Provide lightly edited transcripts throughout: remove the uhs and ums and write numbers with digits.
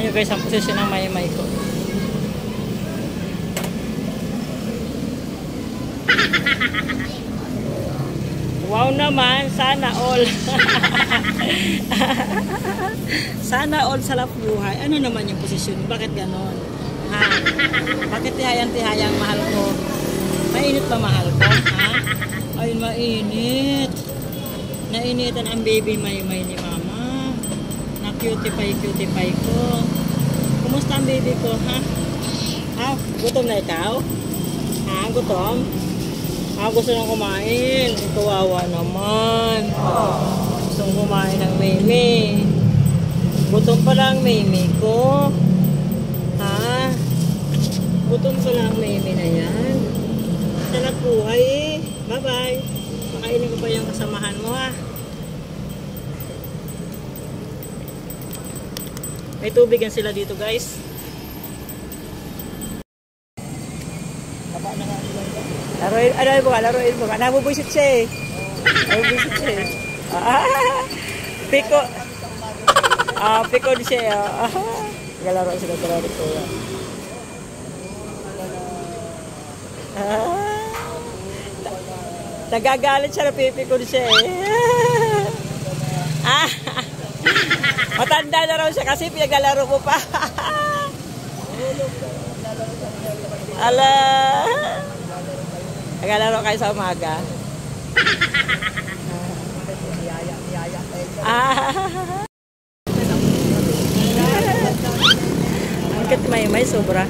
nyo guys ang posisyon ng maymay ko. Wow naman, sana all. Sana all sa buhay. Ano naman yung posisyon? Bakit ganon? Ha? Bakit tihayang-tihayang mahal ko? Mainit ba mahal ko? Ha? Ay, mainit. Nainitan ang baby maymay ni mama. Na-cutie-pie ko. Kumusta ang baby ko, ha? Ha? Gutom na ikaw? Ha? Gutom? Gusto nang kumain. Kawawa naman. Gusto kumain ng meme. Gutom pa lang meme ko. Ha? Gutom pa lang meme na yan. Sarap buhay eh. Bye-bye. Makainin ko pa yung kasamahan mo ha. May tubigan sila dito guys. Laruin mo ka. Nabubuisit siya eh. Nabubuisit siya eh. Piko. Piko di siya. Galaro sila dito. Nagagalit siya na pipiko di siya eh. Matanda na raw siya kasi pinaglalaro mo pa. Ala. Naglalaro kayo sa umaga. Ang kat may sobra.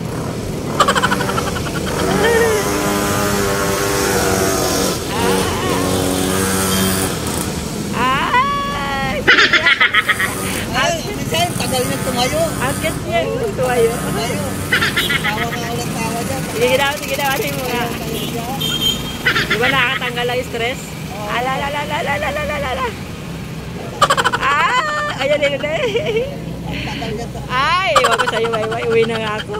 Tagal niya tumayo. Ang kat niya tumayo. Tawa ka ulit tawa dyan. Sige daw. Ano mo nga? Di ba nakakatanggal ang stress? Ayan din na Ay, iwan ko sa'yo, Maymay. Uwi na nga ako.